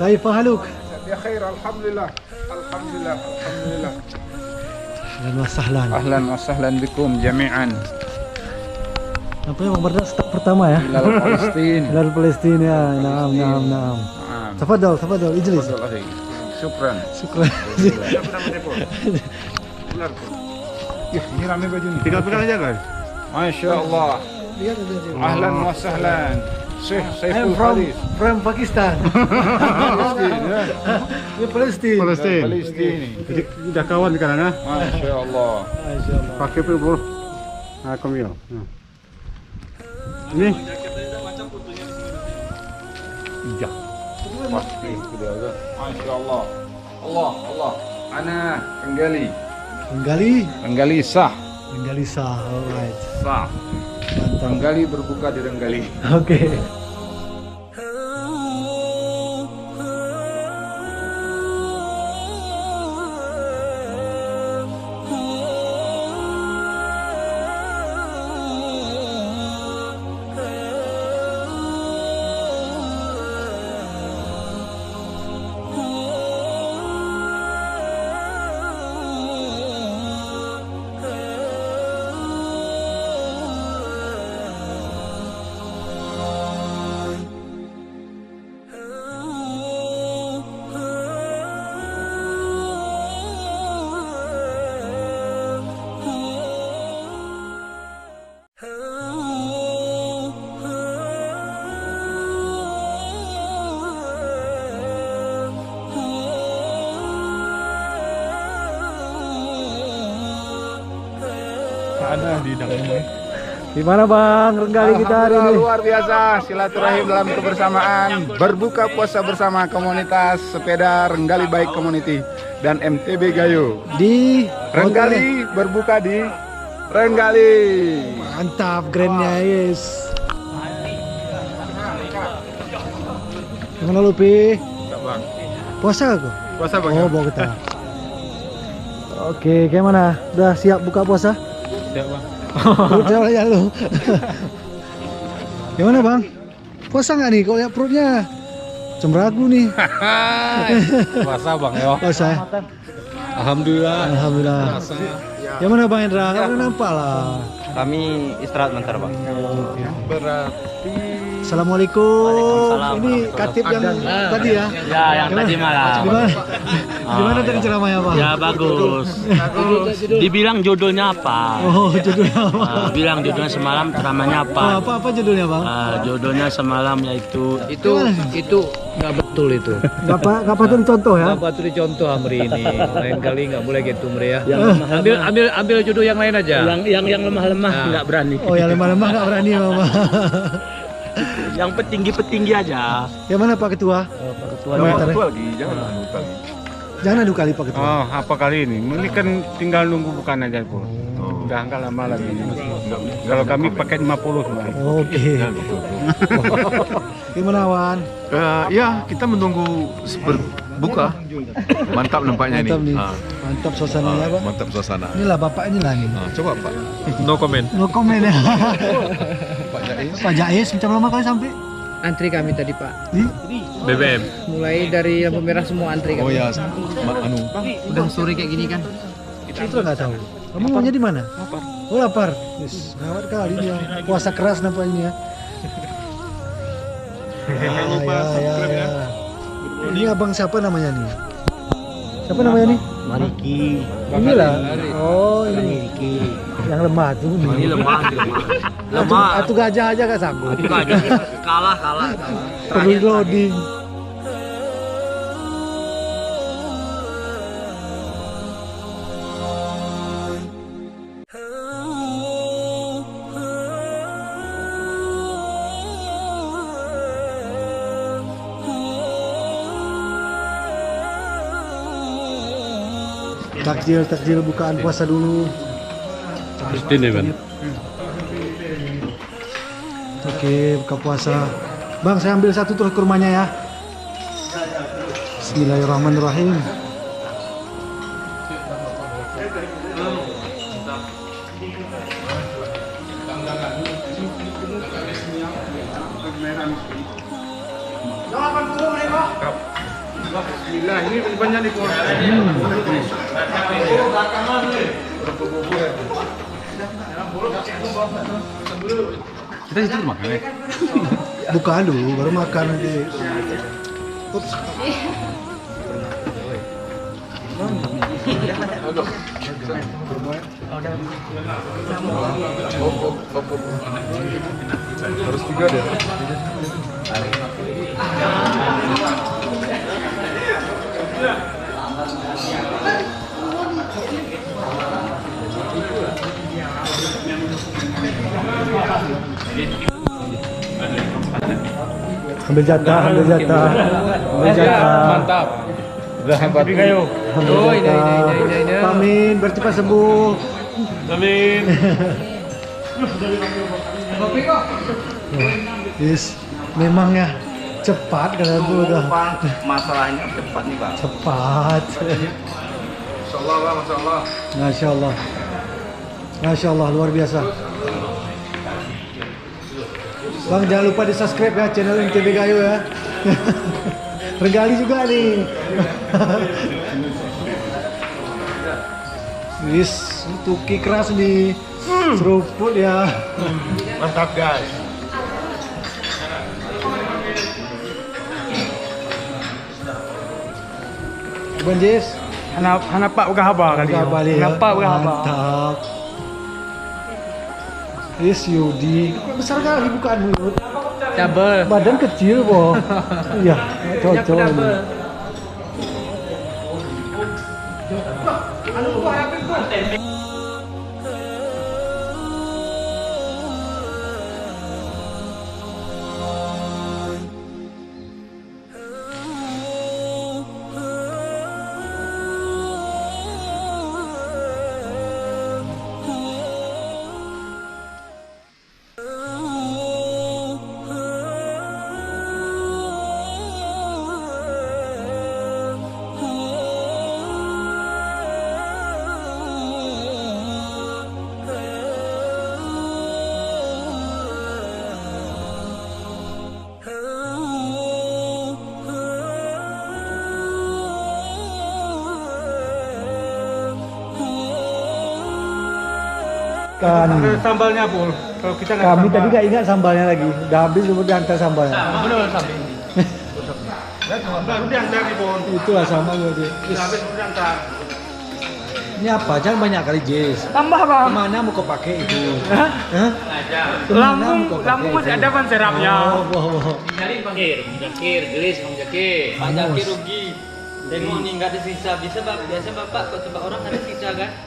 كيف حالك؟ بخير الحمد لله الحمد لله الحمد لله. أهلا وسهلا. أهلا وسهلا بكم جميعا. Nampaknya Bang Bardas start pertama ya. Hilal Palestina. Hilal Palestina ya. Naam. Tafadhal, ijlis. Syukran. Syukran. Ini rame baju nih. Pegang aja guys. Masya Allah. Ahlan wa sahlan. Syekh Saiful Hadis. From Pakistan. Ini Palestina. Palestina. Palestina. Jadi udah kawan sekarang ya. Masya Allah. Masya Allah. Pakai bro. Nah, kamu ya. Ini. Iya. Pasti sudah ada. Masya Allah. Allah. Ana Renggali sah. Renggali sah, alright. Sah. Mantap. Renggali berbuka di Renggali. Oke. Ada di dalamnya. Gimana Bang Renggali kita hari ini? Luar biasa, silaturahim dalam kebersamaan, berbuka puasa bersama komunitas sepeda Renggali Baik Community dan MTB Gayo. Di Renggali berbuka di Renggali. Mantap, grandnya yes. Gimana Lupi? Bang. Puasa aku? Puasa Oh, bawa kita. Oke, gimana? Udah siap buka puasa? Siap bang. Perutnya ya lu. Gimana Bang? Puasa nggak nih? Kau lihat perutnya cemeragu nih. Puasa bang ya. Puasa ya? Alhamdulillah. Alhamdulillah. Gimana Bang Indra? Nggak nampak lah. Kami istirahat bentar bang. Berarti Assalamualaikum. Waalaikumsalam. Ini katib yang tadi ya? Ya yang tadi malam. Gimana? Gimana tadi ceramahnya Bang? Ya bagus. Dibilang judulnya apa? Oh, judulnya apa? Bilang judulnya semalam ceramahnya apa? Oh, apa judulnya Bang? Judulnya semalam yaitu Itu nggak betul itu. Nggak patut dicontoh ya? Nggak patut dicontoh Amri ini. Lain kali nggak boleh gitu Amri ya. yang lemah-lemah. Ambil judul yang lain aja. Yang lemah-lemah nggak berani. Oh, yang lemah-lemah nggak berani Mama. Yang petinggi-petinggi aja. Yang mana Pak Ketua? Pak Ketua. Komentarnya. Jangan adu kali Pak Ketua. Oh, apa kali ini? Ini kan tinggal nunggu bukan aja pun. Udah nggak lama lagi. Kalau kami pakai 50 kemarin. Oke. Gimana Wan? Ya, kita menunggu berbuka. Mantap nampaknya Mantap ini. nih. Mantap suasananya Pak. Mantap suasana. Inilah Bapak inilah nih. Coba Pak. No comment. No komen ya. Pak Jais. Pak Jais macam lama kali sampai? Antri kami tadi Pak. Di? BBM. Mulai dari lampu merah semua antri Oh kami. ya, Udah sore kayak gini kan. Itu nggak tahu. Kamu maunya di mana? Lapar. Oh lapar. Yes, gawat kali dia. Puasa keras nampaknya. Jangan lupa subscribe ya. Ini abang siapa namanya nih? Siapa namanya nih? Mariki. Inilah. Oh ini. Mariki. Yang lemah tuh. Ini lemah. Lemah. Atu gajah aja gak sanggup. Itu aja. Kalah. Perlu loading. Takjil bukaan puasa dulu. Ini Bang. Oke, buka puasa. Bang, saya ambil satu terus kurmanya ya. Bismillahirrahmanirrahim. Bismillah, ini banyak nih Pur. Kita situ makan ya? Buka dulu, baru makan nanti. Ups. Harus 3 deh. Ambil jatah, ambil jatah. Ambil jatah. Mantap. Udah hebat. Ambil jatah. Pamin, bercepat sembuh. Amin. Yes, memang ya cepat kalau itu udah Masalahnya cepat nih Pak. cepat. Masyaallah, Bang, masyaallah. Masya Allah, Masya Allah, luar biasa. Bang, jangan lupa di subscribe ya channel MTB Gayo ya. Regali juga nih. Wis, tuki keras nih. Seruput ya. Mantap guys. Bang Jis, Hana Pak uga haba kali. Uga balik ya. Kenapa uga haba? Mantap. Yes, Yudi. Besar kali bukaanmu, Yud. Double. Badan kecil, Bo. Iya, cocok ini. Kan. Sambalnya Pur. Kalau kita nggak Kami sambal. tadi nggak ingat sambalnya lagi. Udah habis udah diantar sambalnya. Benar sambil ini. Baru diantar nih Pur. Itulah sama gue aja. Habis diantar. Ini apa? Jangan banyak kali, Jis. Tambah Bang. Kemana mau kau pakai itu? Hah? Kemana mau kau pakai Lambung masih itu? ada ban serapnya. Oh. Nyari Bang Jakir, gelis Bang Jakir. Pak Jakir rugi. Tengok nih nggak ada sisa. Biasa bapak, kok tempat orang ada sisa kan?